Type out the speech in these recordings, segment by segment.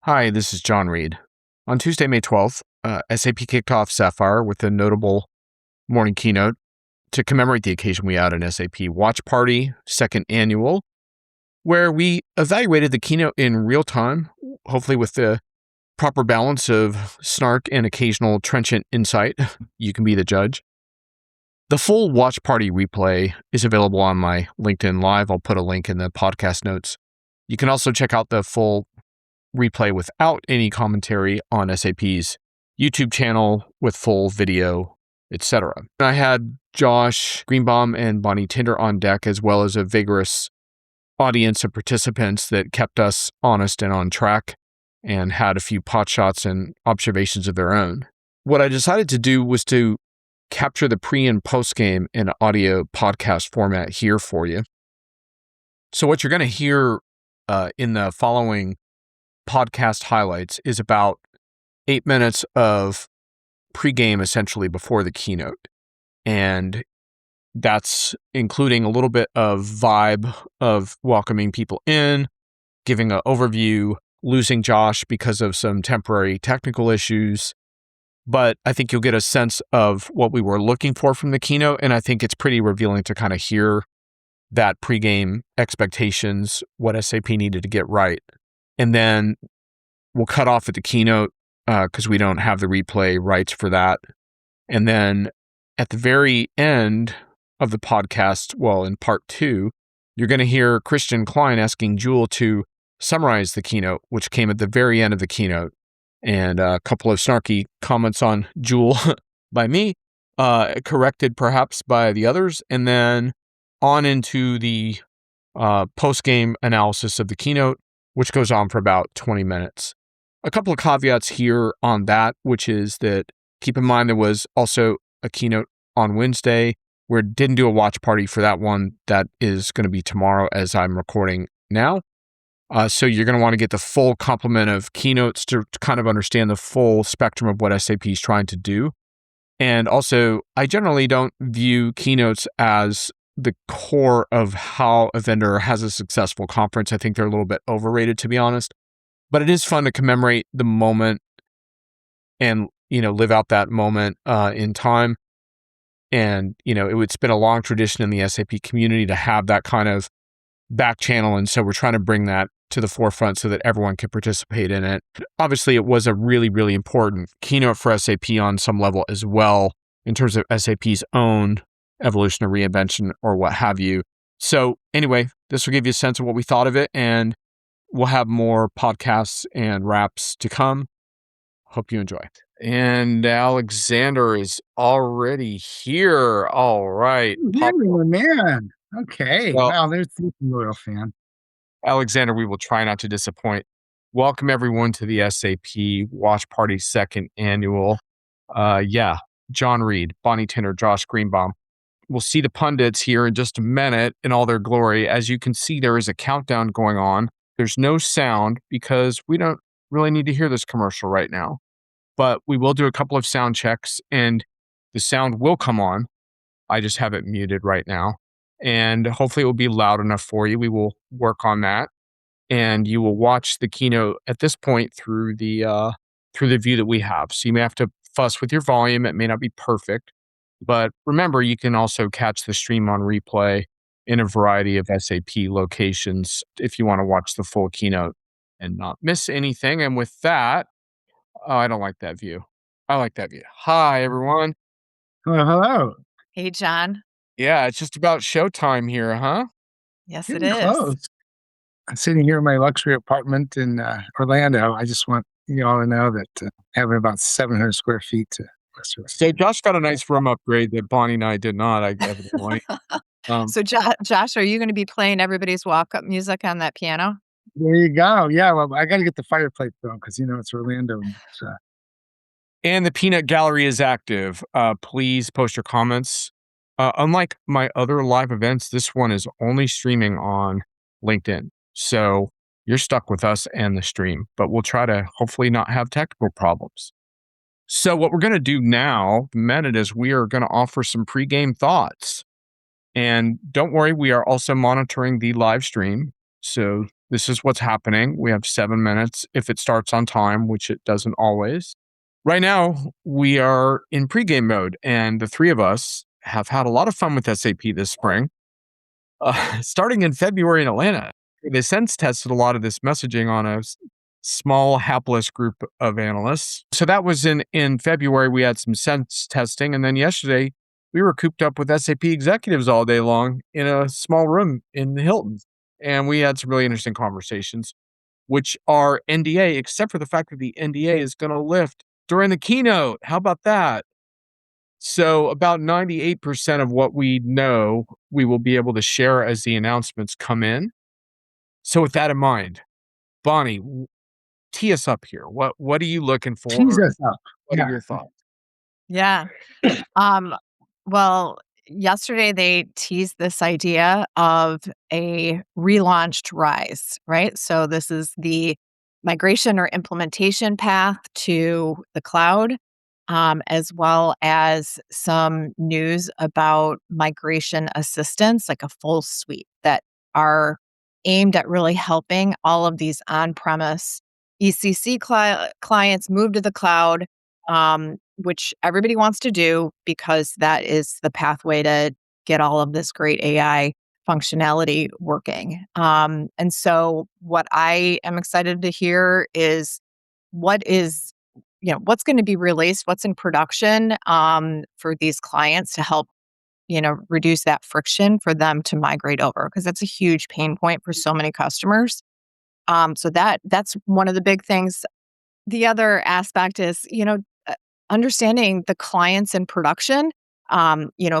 Hi, this is John Reed. On Tuesday, May 12th, SAP kicked off Sapphire with a notable morning keynote. To commemorate the occasion, we had an SAP Watch Party, second annual, where we evaluated the keynote in real time, hopefully with the proper balance of snark and occasional trenchant insight. You can be the judge. The full Watch Party replay is available on my LinkedIn Live. I'll put a link in the podcast notes. You can also check out the full replay without any commentary on SAP's YouTube channel with full video, etc. I had Josh Greenbaum and Bonnie Tinder on deck, as well as a vigorous audience of participants that kept us honest and on track and had a few pot shots and observations of their own. What I decided to do was to capture the pre and post game in audio podcast format here for you. So what you're going to hear in the following podcast highlights is about 8 minutes of pregame essentially before the keynote. And that's including a little bit of vibe of welcoming people in, giving an overview, losing Josh because of some temporary technical issues. But I think you'll get a sense of what we were looking for from the keynote. And I think it's pretty revealing to kind of hear that pregame expectations, what SAP needed to get right. And then we'll cut off at the keynote because we don't have the replay rights for that. And then at the very end of the podcast, well, in part 2, you're going to hear Christian Klein asking Jewel to summarize the keynote, which came at the very end of the keynote. And a couple of snarky comments on Jewel by me, corrected perhaps by the others. And then on into the post-game analysis of the keynote, which goes on for about 20 minutes. A couple of caveats here on that, which is that keep in mind there was also a keynote on Wednesday where it didn't do a watch party for that one. That is going to be tomorrow as I'm recording now. So you're going to want to get the full complement of keynotes to kind of understand the full spectrum of what SAP is trying to do. And also, I generally don't view keynotes as the core of how a vendor has a successful conference. I think they're a little bit overrated, to be honest. But it is fun to commemorate the moment and, live out that moment in time. And, it's been a long tradition in the SAP community to have that kind of back channel. And so we're trying to bring that to the forefront so that everyone can participate in it. Obviously, it was a really, really important keynote for SAP on some level as well, in terms of SAP's own evolution or reinvention or what have you. So anyway, this will give you a sense of what we thought of it, and we'll have more podcasts and wraps to come. Hope you enjoy. And Alexander is already here. All right. Man. Okay. Well, wow, there's a loyal fan. Alexander, we will try not to disappoint. Welcome everyone to the SAP Watch Party second annual. John Reed, Bonnie Tinder, Josh Greenbaum. We'll see the pundits here in just a minute in all their glory. As you can see, there is a countdown going on. There's no sound because we don't really need to hear this commercial right now. But we will do a couple of sound checks and the sound will come on. I just have it muted right now. And hopefully it will be loud enough for you. We will work on that. And you will watch the keynote at this point through the view that we have. So you may have to fuss with your volume. It may not be perfect. But remember, you can also catch the stream on replay in a variety of SAP locations if you want to watch the full keynote and not miss anything. And with that, I don't like that view. I like that view. Hi, everyone. Hello. Hey, John. Yeah, it's just about showtime here, huh? Yes, Getting it is. close. I'm sitting here in my luxury apartment in Orlando. I just want you all to know that I have about 700 square feet to So Josh got a nice room upgrade that Bonnie and I did not, I evidently. So, Josh, are you going to be playing everybody's walk-up music on that piano? There you go. Yeah, well, I got to get the fireplace though, because it's Orlando. And the peanut gallery is active. Please post your comments. Unlike my other live events, this one is only streaming on LinkedIn. So you're stuck with us and the stream, but we'll try to hopefully not have technical problems. So what we're going to do now, the minute, is we are going to offer some pregame thoughts. And don't worry, we are also monitoring the live stream. So This is what's happening. We have 7 minutes if it starts on time, which it doesn't always. Right now, we are in pregame mode, and the three of us have had a lot of fun with SAP this spring. Starting in February in Atlanta, they sense tested a lot of this messaging on a small, hapless group of analysts. So that was in February. We had some sense testing. And then yesterday, we were cooped up with SAP executives all day long in a small room in the Hilton. And we had some really interesting conversations, which are NDA, except for the fact that the NDA is going to lift during the keynote. How about that? So about 98% of what we know, we will be able to share as the announcements come in. So with that in mind, Bonnie, tee us up here. What are you looking for? Tease us up. What Yeah. are your thoughts? Yeah. Um, well, yesterday they teased this idea of a relaunched Rise, right? So this is the migration or implementation path to the cloud, as well as some news about migration assistance, like a full suite that are aimed at really helping all of these on-premise ECC clients move to the cloud, which everybody wants to do because that is the pathway to get all of this great AI functionality working. And so, what I am excited to hear is what is, what's going to be released, what's in production for these clients to help, reduce that friction for them to migrate over, because that's a huge pain point for so many customers. So that's one of the big things. The other aspect is, understanding the clients in production.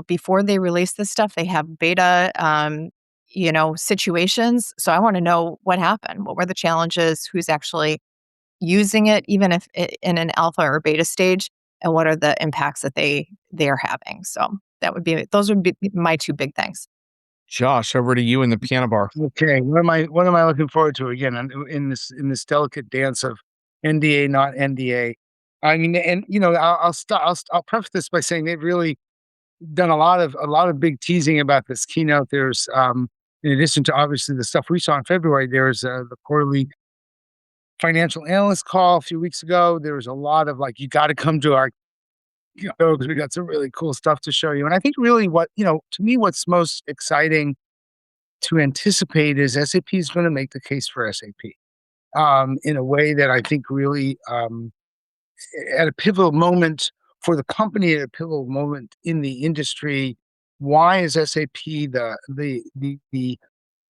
Before they release this stuff, they have beta, situations. So I want to know what happened. What were the challenges? Who's actually using it, even if in an alpha or beta stage, and what are the impacts that they are having? So those would be my two big things. Josh, over to you in the piano bar. Okay, what am I looking forward to again in this delicate dance of NDA, not NDA? I mean, and I'll preface this by saying they've really done a lot of big teasing about this keynote. There's in addition to obviously the stuff we saw in February, there's the quarterly financial analyst call a few weeks ago. There was a lot of like, you got to come to our because we got some really cool stuff to show you. And I think really to me, what's most exciting to anticipate is SAP is going to make the case for SAP in a way that I think really at a pivotal moment for the company, at a pivotal moment in the industry. Why is SAP the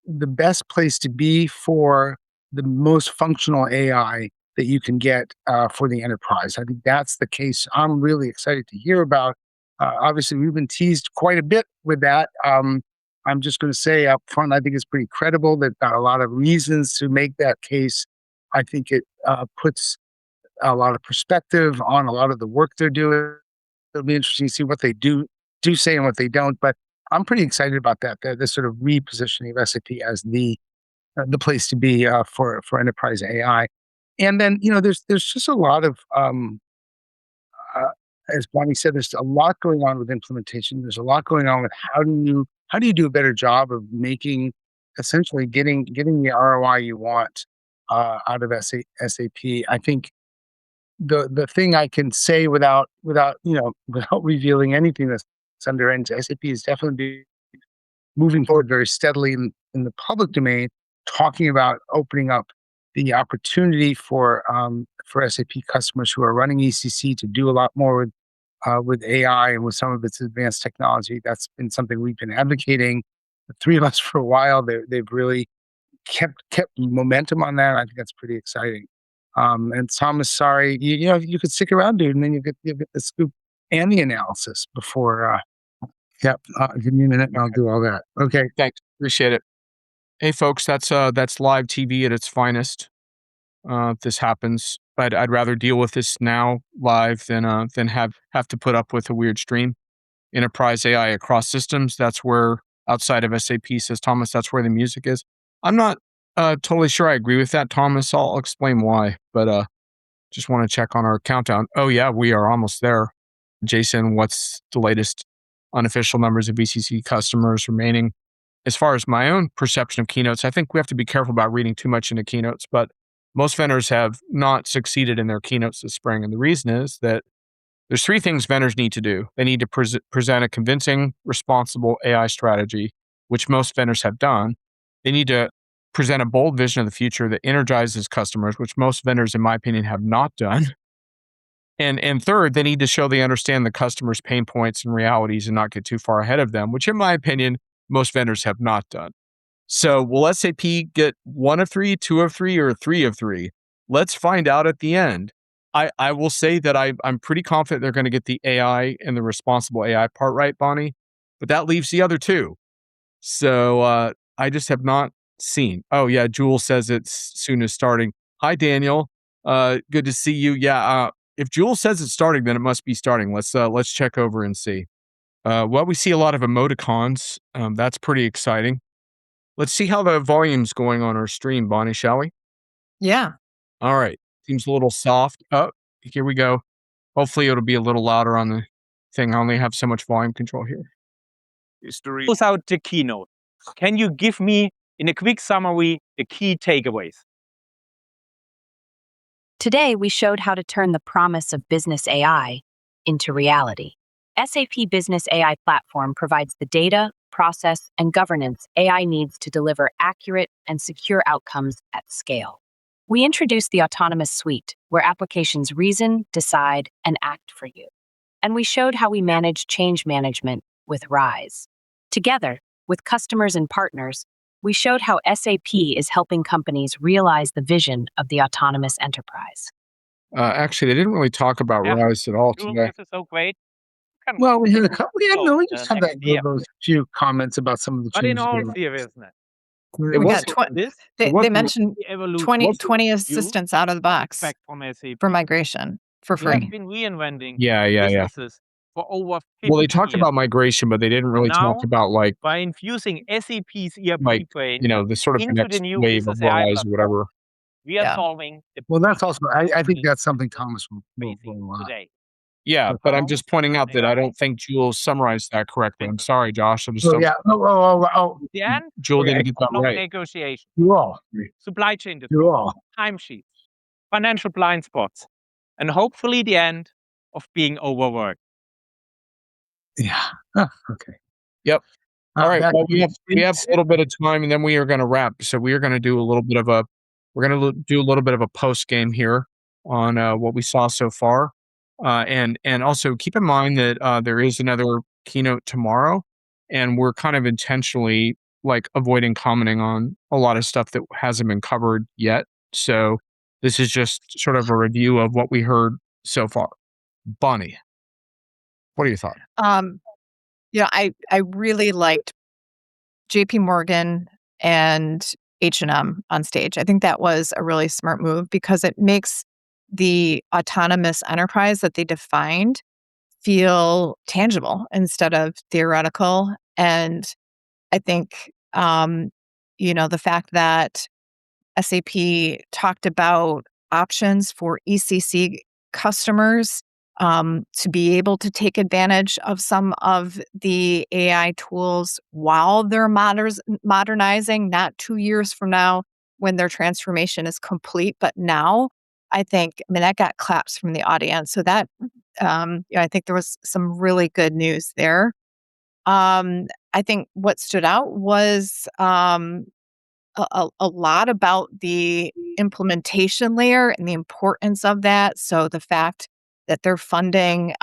best place to be for the most functional AI that you can get for the enterprise? I think that's the case. I'm really excited to hear about. Obviously, we've been teased quite a bit with that. I'm just going to say up front, I think it's pretty credible. They've got a lot of reasons to make that case. I think it puts a lot of perspective on a lot of the work they're doing. It'll be interesting to see what they do say and what they don't. But I'm pretty excited about that. This sort of repositioning of SAP as the place to be for enterprise AI. And then there's just a lot of uh, as Bonnie said, there's a lot going on with implementation. There's a lot going on with how do you do a better job of making essentially getting the ROI you want out of SAP. I think the thing I can say without without revealing anything that's under end, SAP is definitely moving forward very steadily in the public domain, talking about opening up the opportunity for SAP customers who are running ECC to do a lot more with AI and with some of its advanced technology. That's been something we've been advocating, the three of us, for a while. They've really kept momentum on that. I think that's pretty exciting. And Thomas, sorry, you could stick around, dude, and then you get the scoop and the analysis before. Give me a minute and I'll do all that. Okay. Thanks. Appreciate it. Hey, folks, that's live TV at its finest. If this happens, but I'd rather deal with this now live than have to put up with a weird stream. Enterprise AI across systems. That's where, outside of SAP, says Thomas, that's where the music is. I'm not totally sure I agree with that, Thomas. I'll explain why, but just want to check on our countdown. Oh yeah, we are almost there. Jason, what's the latest unofficial numbers of BCC customers remaining as far as my own perception of keynotes, I think we have to be careful about reading too much into keynotes, but most vendors have not succeeded in their keynotes this spring. And the reason is that there's three things vendors need to do. They need to present a convincing, responsible AI strategy, which most vendors have done. They need to present a bold vision of the future that energizes customers, which most vendors, in my opinion, have not done. And third, they need to show they understand the customer's pain points and realities and not get too far ahead of them, which in my opinion, most vendors have not done. So will SAP get one of three, two of three, or three of three? Let's find out at the end. I will say that I'm pretty confident they're going to get the AI and the responsible AI part right, Bonnie, but that leaves the other two. So I just have not seen. Oh yeah, Jewel says it's soon as starting. Hi Daniel, good to see you. Yeah, if Jewel says it's starting, then it must be starting. Let's check over and see. Well, we see a lot of emoticons. That's pretty exciting. Let's see how the volume's going on our stream, Bonnie, shall we? Yeah. All right. Seems a little soft. Oh, here we go. Hopefully it'll be a little louder on the thing. I only have so much volume control here. Close out the keynote. Can you give me, in a quick summary, the key takeaways? Today, we showed how to turn the promise of business AI into reality. SAP Business AI Platform provides the data, process, and governance AI needs to deliver accurate and secure outcomes at scale. We introduced the Autonomous Suite, where applications reason, decide, and act for you. And we showed how we manage change management with RISE. Together, with customers and partners, we showed how SAP is helping companies realize the vision of the autonomous enterprise. Actually, they didn't really talk about Yeah. RISE at all Jewel, today. this is so great. Well, we had a couple. We So, just had next year. those few comments about some of the But in changes. all seriousness, It We was got this they wasn't- mentioned the evolution 20 you assistants out of the box expect from SAP. for migration for We have free. been reinventing Yeah. businesses for over 50 Well, they talked years. about migration, but they didn't really talk Now, about by infusing SAP's ERP like, brain the sort of the into the next new wave of business AI RISE or whatever. we are Yeah. solving the Well, that's also. I think business that's something Thomas will facing today. Yeah, but I'm just pointing out that I AI. don't think Jewel summarized that correctly. I'm sorry, Josh. I just Oh don't. yeah. The end, Jewel didn't get that long right. negotiation, You all. supply chain You disruption, all. timesheets, financial blind spots, and hopefully the end of being overworked. Yeah. Okay. Yep. All right. That- Well, we have a little bit of time, and then we are going to wrap. So we are going to do a little bit of a post game here on what we saw so far, and also keep in mind that there is another keynote tomorrow, and we're kind of intentionally like avoiding commenting on a lot of stuff that hasn't been covered yet. So this is just sort of a review of what we heard so far. Bonnie, what are your thoughts? I really liked JP Morgan and H&M on stage. I think that was a really smart move because it makes the autonomous enterprise that they defined feel tangible instead of theoretical. And I think, the fact that SAP talked about options for ECC customers to be able to take advantage of some of the AI tools while they're modernizing, not 2 years from now when their transformation is complete, but now. That got claps from the audience. So that, I think there was some really good news there. I think what stood out was a lot about the implementation layer and the importance of that. So the fact that they're funding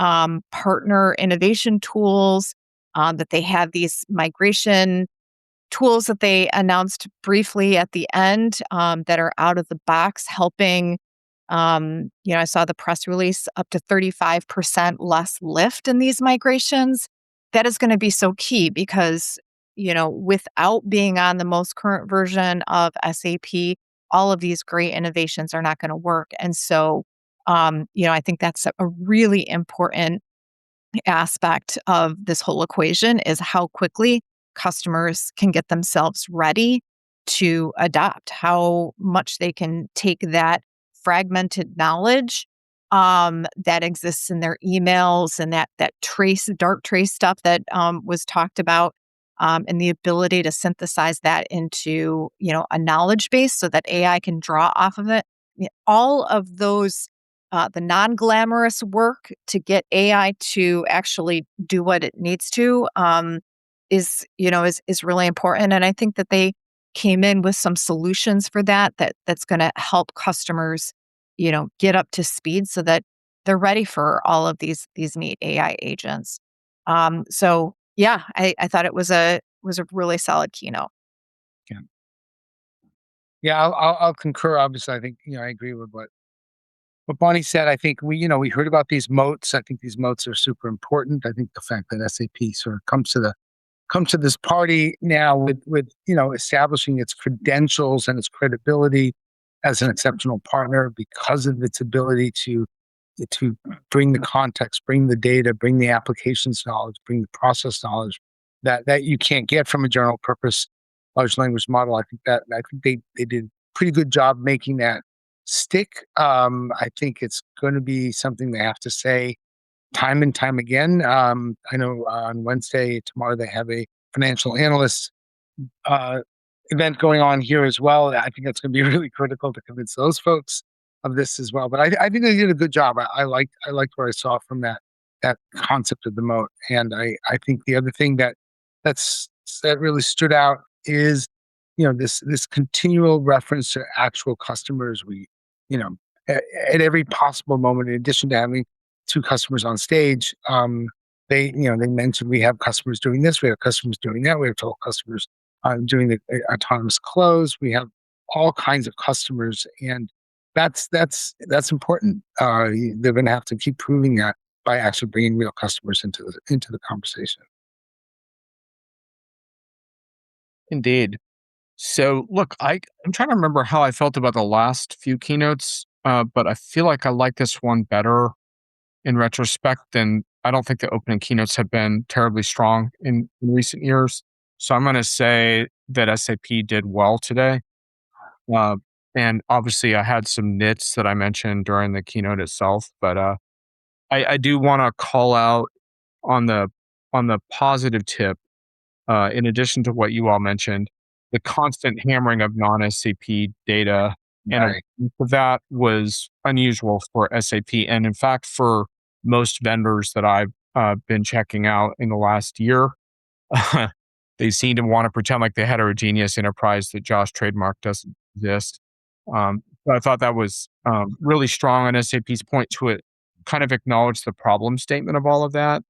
partner innovation tools, that they have these migration tools that they announced briefly at the end that are out of the box helping. I saw the press release up to 35% less lift in these migrations. That is going to be so key because without being on the most current version of SAP, all of these great innovations are not going to work. And so, I think that's a really important aspect of this whole equation is how quickly customers can get themselves ready to adopt, how much they can take that fragmented knowledge that exists in their emails and that dark trace stuff that was talked about and the ability to synthesize that into, a knowledge base so that AI can draw off of it. All of those, the non-glamorous work to get AI to actually do what it needs to, is really important. And I think that they came in with some solutions for that's going to help customers, get up to speed so that they're ready for all of these neat AI agents. So yeah, I thought it was a really solid keynote. Yeah, yeah, I'll concur. Obviously, I think I agree with what Bonnie said. I think we heard about these moats. I think these moats are super important. I think the fact that SAP sort of comes to this party now with establishing its credentials and its credibility as an exceptional partner because of its ability to bring the context, bring the data, bring the applications knowledge, bring the process knowledge that you can't get from a general purpose large language model. I think they did a pretty good job making that stick. I think it's going to be something they have to say time and time again. I know on Wednesday, tomorrow, they have a financial analyst uh, event going on here as well. I think that's going to be really critical to convince those folks of this as well. But I think they did a good job. I liked what I saw from that concept of the moat. And I think the other thing that really stood out is this continual reference to actual customers. We you know at every possible moment, in addition to having two customers on stage, they mentioned we have customers doing this, we have customers doing that, we have total customers doing the autonomous close. We have all kinds of customers, and that's important. They're going to have to keep proving that by actually bringing real customers into the conversation. Indeed. So, look, I'm trying to remember how I felt about the last few keynotes, but I feel like I like this one better in retrospect. And I don't think the opening keynotes have been terribly strong in recent years. So I'm going to say that SAP did well today. Uh, and obviously, I had some nits that I mentioned during the keynote itself, but I do want to call out on the positive tip. In addition to what you all mentioned, the constant hammering of non-SAP data and Right. of that was unusual for SAP, and in fact, for most vendors that I've been checking out in the last year. They seem to want to pretend like the heterogeneous enterprise that Josh trademark doesn't exist. But I thought that was really strong on SAP's point to it, kind of acknowledge the problem statement of all of that.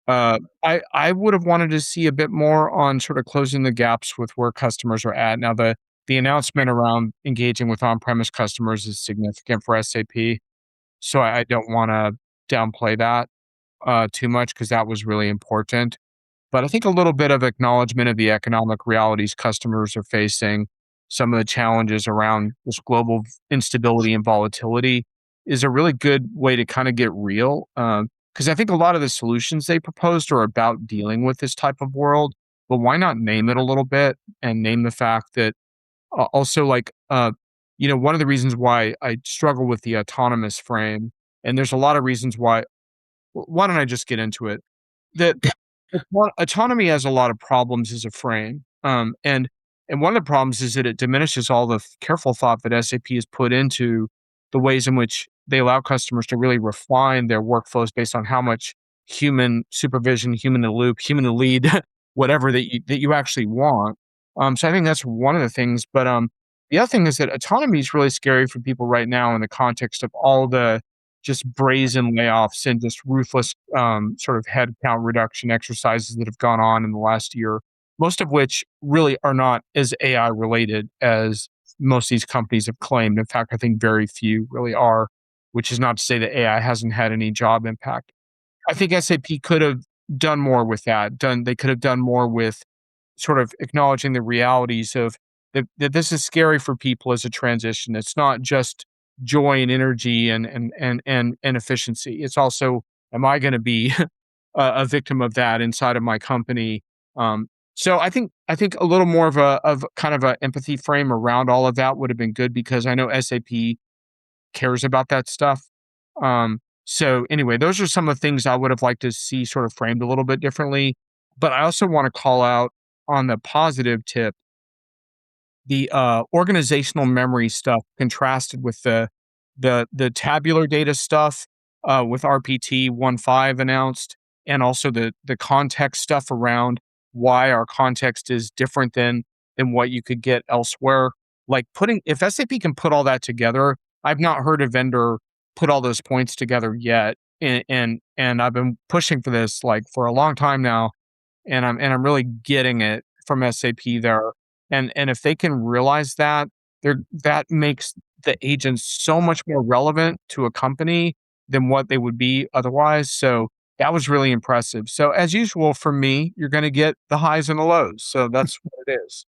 I would have wanted to see a bit more on sort of closing the gaps with where customers are at. Now, the announcement around engaging with on-premise customers is significant for SAP, so I don't want to downplay that too much because that was really important. But I think a little bit of acknowledgement of the economic realities customers are facing, some of the challenges around this global instability and volatility is a really good way to kind of get real. Because I think a lot of the solutions they proposed are about dealing with this type of world, but why not name it a little bit and name the fact that also like, one of the reasons why I struggle with the autonomous frame, and there's a lot of reasons why don't I just get into it? That autonomy has a lot of problems as a frame. And one of the problems is that it diminishes all the careful thought that SAP has put into the ways in which they allow customers to really refine their workflows based on how much human supervision, human in the loop, human in the lead, whatever that you actually want. So I think that's one of the things. But the other thing is that autonomy is really scary for people right now in the context of all the just brazen layoffs and just ruthless sort of headcount reduction exercises that have gone on in the last year, most of which really are not as AI related as most of these companies have claimed. In fact, I think very few really are, which is not to say that AI hasn't had any job impact. I think SAP could have done more with that. They could have done more with sort of acknowledging the realities of that this is scary for people as a transition. It's not just joy and energy and efficiency. It's also, am I going to be a victim of that inside of my company? So I think a little more of kind of a empathy frame around all of that would have been good because I know SAP cares about that stuff. So anyway, those are some of the things I would have liked to see sort of framed a little bit differently. But I also want to call out on the positive tip, the organizational memory stuff contrasted with the tabular data stuff with RPT 1.5 announced, and also the context stuff around why our context is different than what you could get elsewhere. Like putting if SAP can put all that together, I've not heard a vendor put all those points together yet, and I've been pushing for this like for a long time now, and I'm really getting it from SAP there. And if they can realize that, that makes the agents so much more relevant to a company than what they would be otherwise. So that was really impressive. So as usual for me, you're going to get the highs and the lows. So that's what it is.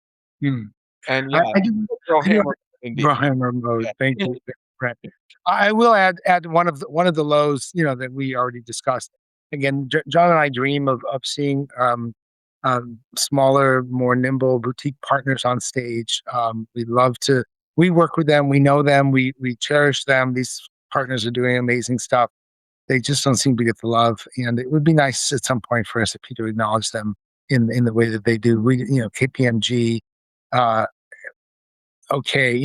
Hmm. And I, yeah, I do, throw I do hammer indeed. Brian mode. Yeah. Thank you, Brent. I will add one of the lows, that we already discussed. Again, John and I dream of seeing smaller, more nimble boutique partners on stage. We love to. We work with them. We know them. We cherish them. These partners are doing amazing stuff. They just don't seem to get the love, and it would be nice at some point for SAP to acknowledge them in the way that they do. KPMG. Uh, okay,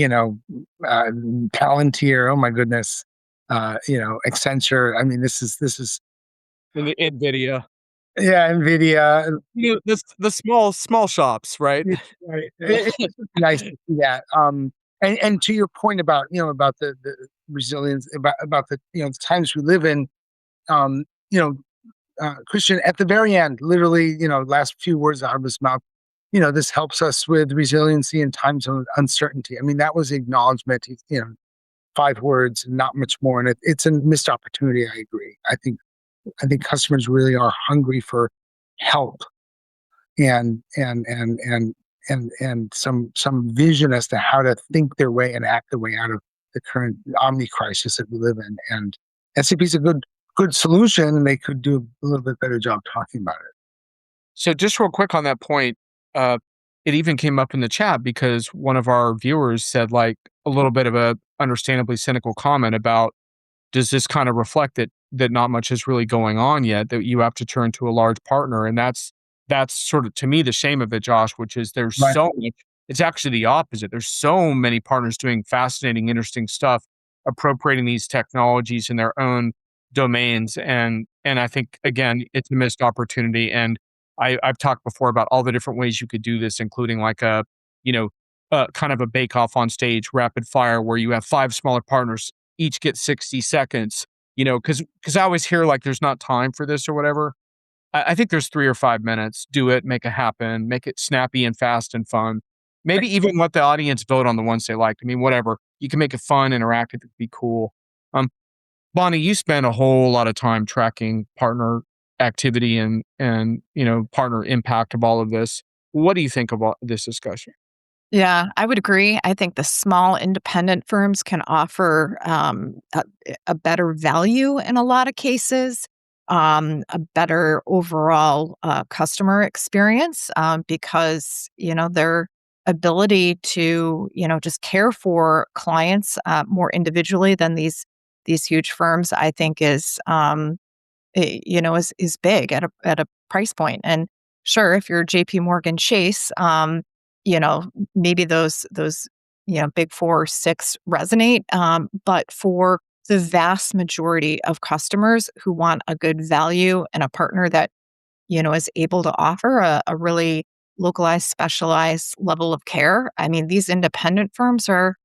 Palantir, oh my goodness, Accenture. I mean, this is And the NVIDIA. yeah, Nvidia. The small shops, right? Right. It's nice to see that. And to your point about about the resilience, about the times we live in. Um, you know, Christian, at the very end, literally, last few words out of his mouth. This helps us with resiliency in times of uncertainty. I mean, that was acknowledgement. 5 words, not much more, and it's a missed opportunity. I agree. I think customers really are hungry for help and some vision as to how to think their way and act their way out of the current omni crisis that we live in. And SAP is a good solution, and they could do a little bit better job talking about it. So just real quick on that point, uh, it even came up in the chat because one of our viewers said like a little bit of a understandably cynical comment about, does this kind of reflect that not much is really going on yet, that you have to turn to a large partner? And that's sort of, to me, the shame of it, Josh, which is there's Right. so much. It's actually the opposite. There's so many partners doing fascinating, interesting stuff, appropriating these technologies in their own domains, and I think again, it's a missed opportunity. And I've talked before about all the different ways you could do this, including like a, you know, kind of a bake off on stage, rapid fire, where you have 5 smaller partners, each get 60 seconds, because I always hear like there's not time for this or whatever. I think there's 3 or 5 minutes. Do it, make it happen, make it snappy and fast and fun. Maybe even let the audience vote on the ones they liked. I mean, whatever. You can make it fun, interactive, it'd be cool. Um, Bonnie, you spend a whole lot of time tracking partner activity and partner impact of all of this. What do you think about this discussion? Yeah, I would agree. I think the small independent firms can offer a better value in a lot of cases, a better overall customer experience because their ability to just care for clients more individually than these huge firms, I think is big at a price point. And sure, if you're J.P. Morgan Chase, you know, maybe those big 4 or 6 resonate. But for the vast majority of customers who want a good value and a partner that is able to offer a really localized, specialized level of care. I mean, these independent firms are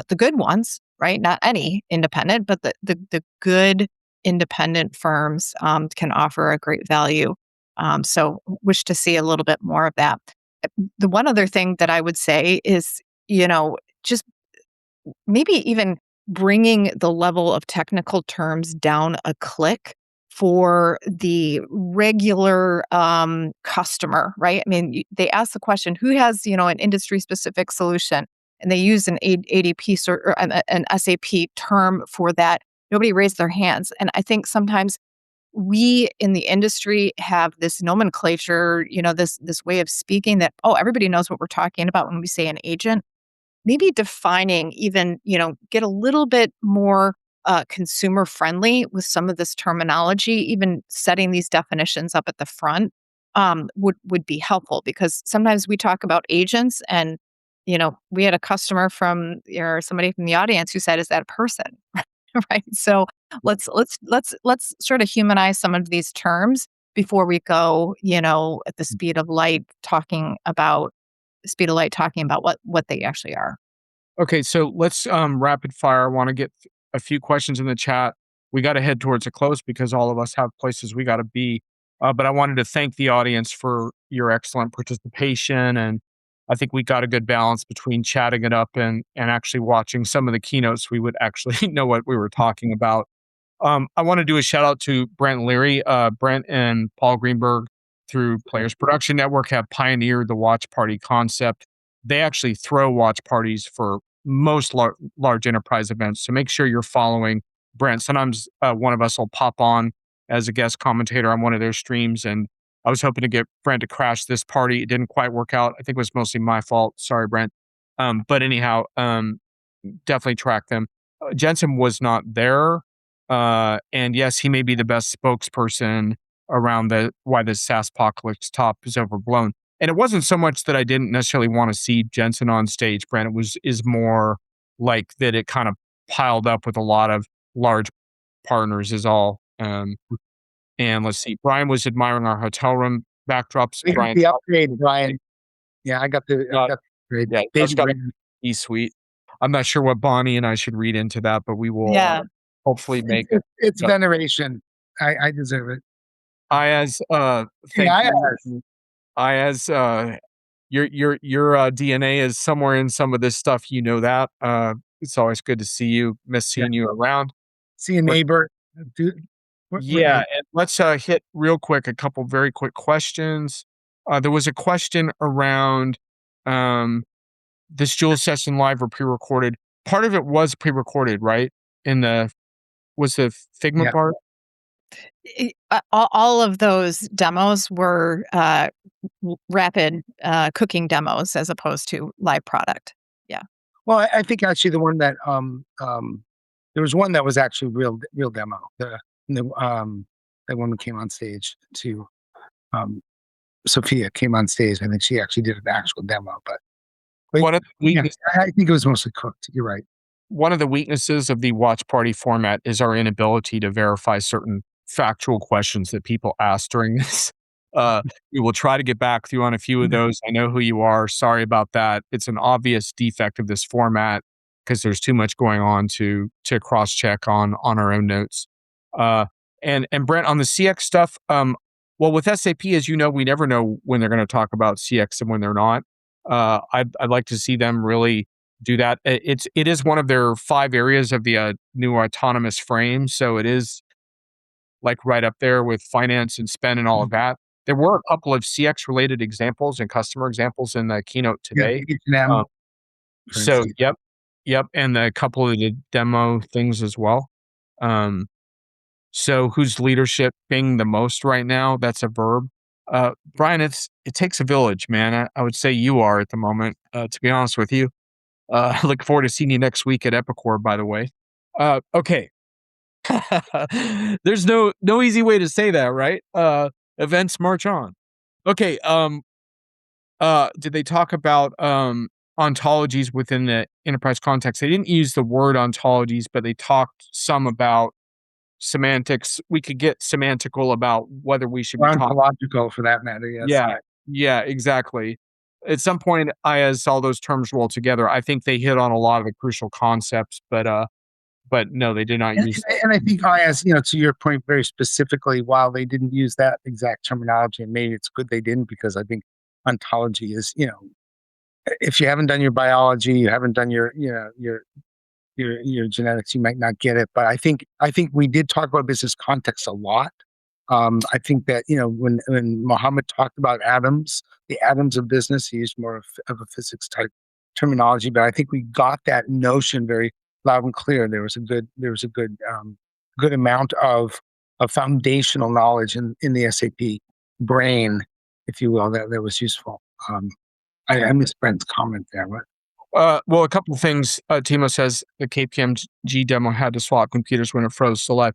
the good ones, right? Not any independent, but the good independent firms can offer a great value. So, wish to see a little bit more of that. The one other thing that I would say is, just maybe even bringing the level of technical terms down a click for the regular customer, right? I mean, they ask the question, who has, an industry specific solution? And they use an ADP or an SAP term for that. Nobody raised their hands. And I think sometimes we in the industry have this nomenclature, this way of speaking that, oh, everybody knows what we're talking about when we say an agent. Maybe defining even, get a little bit more consumer friendly with some of this terminology, even setting these definitions up at the front would be helpful, because sometimes we talk about agents, and we had a customer from or somebody from the audience who said, "Is that a person?" Right. So let's sort of humanize some of these terms before we go, at the speed of light talking about what they actually are. Okay, so let's rapid fire. I want to get a few questions in the chat. We got to head towards a close because all of us have places we got to be. But I wanted to thank the audience for your excellent participation, and I think we got a good balance between chatting it up and actually watching some of the keynotes. We would actually know what we were talking about. I want to do a shout out to Brent Leary. Brent and Paul Greenberg through Players Production Network have pioneered the watch party concept. They actually throw watch parties for most large enterprise events. So make sure you're following Brent. Sometimes one of us will pop on as a guest commentator on one of their streams. And I was hoping to get Brent to crash this party. It didn't quite work out. I think it was mostly my fault. Sorry, Brent. But anyhow, definitely track them. Jensen was not there. And yes, he may be the best spokesperson around why the SaaS apocalypse top is overblown. And it wasn't so much that I didn't necessarily want to see Jensen on stage, Brent. Is more like that it kind of piled up with a lot of large partners is all. And let's see, Brian was admiring our hotel room backdrops. We got Brian, the upgrade, Brian. Yeah, I got the upgrade. yeah, Baby got Brian. E-suite. I'm not sure what Bonnie and I should read into that, but we will Yeah. hopefully make it. It's Yep. veneration. I deserve it. Ayaz, thank Yeah, you. Ayaz, your DNA is somewhere in some of this stuff. You know that. It's always good to see you. Miss seeing you around. See a neighbor. Dude, Yeah, and let's hit real quick a couple very quick questions. There was a question around this Jules session live or pre-recorded. Part of it was pre-recorded, right? Was the Figma Yeah. part? All of those demos were rapid cooking demos as opposed to live product. Yeah. Well, I think actually the one that there was one that was actually real demo. That woman came on stage to Sophia came on stage. I think she actually did an actual demo, but One of the yeah, I think it was mostly cooked. You're right. One of the weaknesses of the watch party format is our inability to verify certain factual questions that people ask during this. We will try to get back to you on a few of those. I know who you are. Sorry about that. It's an obvious defect of this format because there's too much going on to cross check on our own notes. And Brent, on the CX stuff, well, with SAP, as you know, we never know when they're going to talk about CX and when they're not. I'd like to see them really do that. It is one of their 5 areas of the new autonomous frame, so it is like right up there with finance and spend and all of that. There were a couple of CX related examples and customer examples in the keynote today. Yeah, So yep, and a couple of the demo things as well. So who's leadershiping the most right now? That's a verb. Brian, it takes a village, man. I would say you are at the moment, to be honest with you. I look forward to seeing you next week at Epicor, by the way. Okay. There's no easy way to say that, right? Events march on. Okay. Did they talk about ontologies within the enterprise context? They didn't use the word ontologies, but they talked some about semantics. We could get semantical about whether we should be talking. Ontological for that matter. Yes. Yeah, exactly. At some point, as all those terms roll together, I think they hit on a lot of the crucial concepts, but no, they did not use. And I think IS, to your point very specifically, while they didn't use that exact terminology, and maybe it's good they didn't, because I think ontology is, if you haven't done your biology, you haven't done your genetics, you might not get it. But I think we did talk about business context a lot. I think that, when Mohammed talked about atoms, the atoms of business, he used more of a physics type terminology, but I think we got that notion very loud and clear. There was a good amount of foundational knowledge in the SAP brain, if you will, that was useful. I missed Brent's comment there. Well, a couple of things. Timo says the KPMG demo had to swap computers when it froze. So live.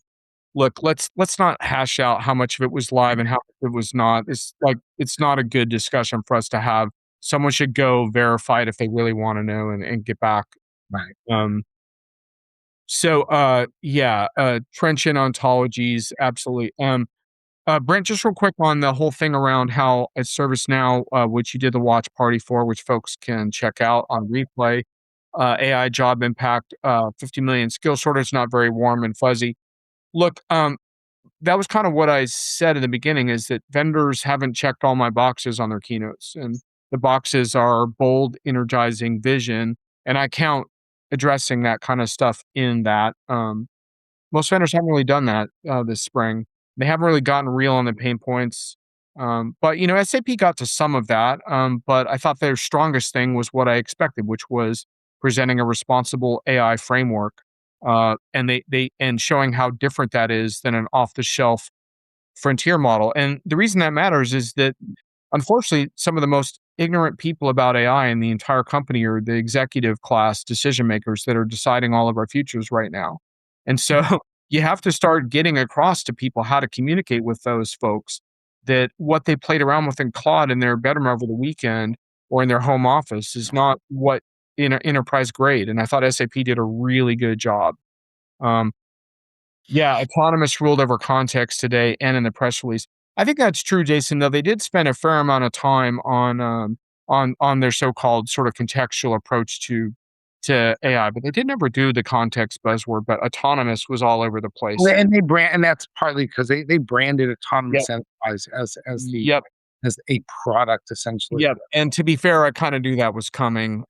look, let's not hash out how much of it was live and how much it was not. It's not a good discussion for us to have. Someone should go verify it if they really want to know and get back. Right. Trenchant ontologies, absolutely. Brent, just real quick on the whole thing around how at ServiceNow, which you did the watch party for, which folks can check out on replay, AI job impact, 50 million skill shortage, not very warm and fuzzy. Look, that was kind of what I said in the beginning is that vendors haven't checked all my boxes on their keynotes. And the boxes are bold, energizing vision. And I count addressing that kind of stuff in that. Most vendors haven't really done that this spring. They haven't really gotten real on the pain points. But SAP got to some of that. But I thought their strongest thing was what I expected, which was presenting a responsible AI framework, and showing how different that is than an off-the-shelf frontier model. And the reason that matters is that, unfortunately, some of the most ignorant people about AI in the entire company are the executive class decision makers that are deciding all of our futures right now. And so you have to start getting across to people how to communicate with those folks that what they played around with in Claude in their bedroom over the weekend or in their home office is not what enterprise grade. And I thought SAP did a really good job. Autonomous ruled over context today and in the press release. I think that's true, Jason, though they did spend a fair amount of time on their so-called sort of contextual approach to AI, but they did never do the context buzzword, but autonomous was all over the place. Well, and that's partly because they branded autonomous enterprise as a product essentially. Yeah, and to be fair, I kind of knew that was coming.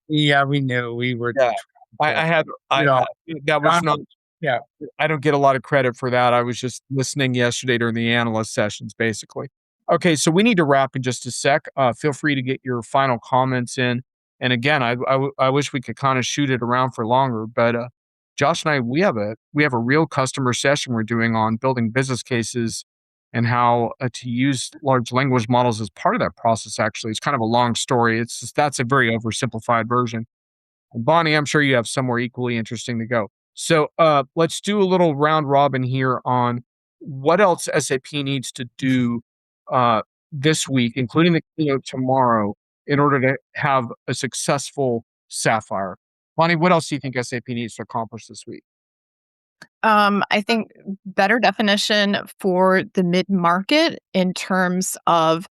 Yeah, we knew we were. Yeah, that was not. Yeah, I don't get a lot of credit for that. I was just listening yesterday during the analyst sessions, basically. Okay, so we need to wrap in just a sec. Feel free to get your final comments in. And again, I wish we could kind of shoot it around for longer, but Josh and I, we have a real customer session we're doing on building business cases and how to use large language models as part of that process. Actually, it's kind of a long story. That's a very oversimplified version. And Bonnie, I'm sure you have somewhere equally interesting to go. So let's do a little round robin here on what else SAP needs to do this week, including the keynote tomorrow, in order to have a successful Sapphire. Bonnie, what else do you think SAP needs to accomplish this week? I think better definition for the mid-market in terms of,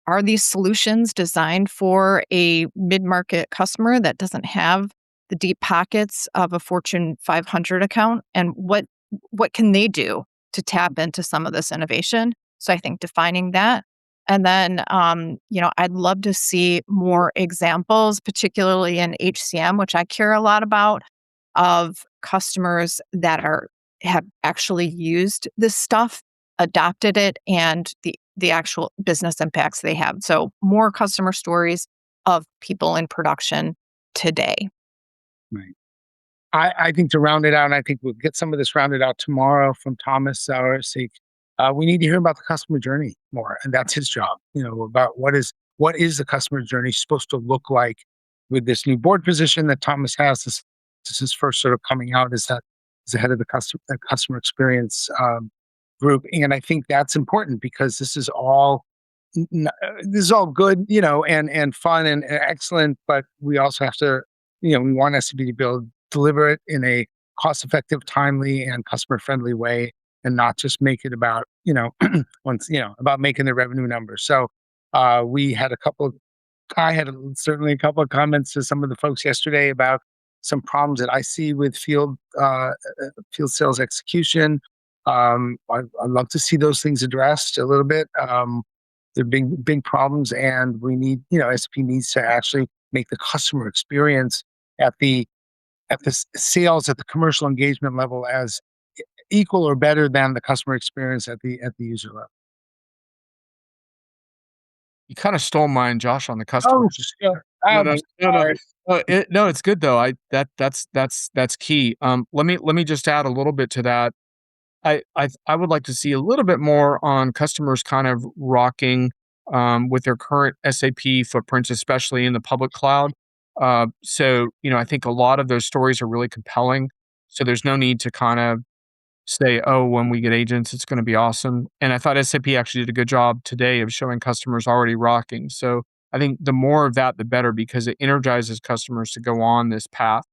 are these solutions designed for a mid-market customer that doesn't have the deep pockets of a Fortune 500 account? And what can they do to tap into some of this innovation? So I think defining that. And then, I'd love to see more examples, particularly in HCM, which I care a lot about, of customers that have actually used this stuff, adopted it, and the actual business impacts they have. So more customer stories of people in production today. Right. I think to round it out, and I think we'll get some of this rounded out tomorrow from Thomas Sauersig. We need to hear about the customer journey more, and that's his job. About what is the customer journey supposed to look like with this new board position that Thomas has. This is his first sort of coming out as the head of the customer experience group, and I think that's important because this is all good, and fun and excellent, but we also have to, we want SAP to deliver it in a cost-effective, timely, and customer-friendly way, and not just make it about, about making the revenue numbers. So I had certainly a couple of comments to some of the folks yesterday about some problems that I see with field sales execution. I'd love to see those things addressed a little bit. They're big problems, and we need, SAP needs to actually make the customer experience at the sales, at the commercial engagement level as equal or better than the customer experience at the user level. You kind of stole mine, Josh, on the customer. Oh, sure. No, it's good though. That's key. Let me just add a little bit to that. I would like to see a little bit more on customers kind of rocking with their current SAP footprints, especially in the public cloud. So I think a lot of those stories are really compelling. So there's no need to kind of say, oh, when we get agents, it's going to be awesome. And I thought SAP actually did a good job today of showing customers already rocking. So I think the more of that, the better, because it energizes customers to go on this path.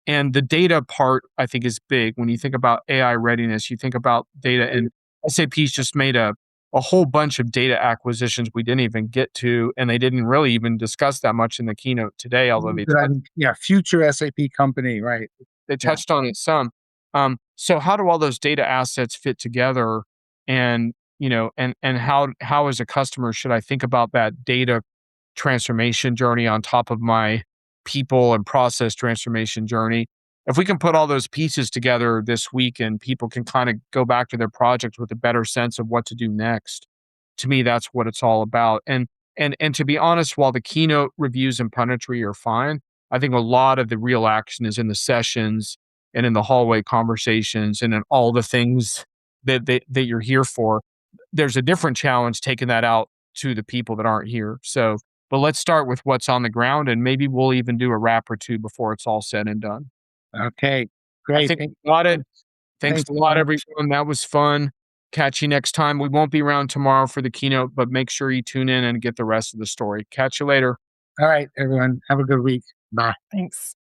And the data part, I think, is big. When you think about AI readiness, you think about data, and SAP's just made a whole bunch of data acquisitions we didn't even get to, and they didn't really even discuss that much in the keynote today, although Future SAP company, right? they touched on it some. So how do all those data assets fit together? And and how as a customer should I think about that data transformation journey on top of my people and process transformation journey? If we can put all those pieces together this week and people can kind of go back to their project with a better sense of what to do next, to me, that's what it's all about. And to be honest, while the keynote reviews and punditry are fine, I think a lot of the real action is in the sessions and in the hallway conversations and in all the things that you're here for. There's a different challenge taking that out to the people that aren't here. So, but let's start with what's on the ground, and maybe we'll even do a wrap or two before it's all said and done. Okay, I great. think we got it. Thanks Thanks a lot, very much. everyone. That was fun. Catch you next time. We won't be around tomorrow for the keynote, but make sure you tune in and get the rest of the story. Catch you later. All right, everyone. Have a good week. Bye. Thanks.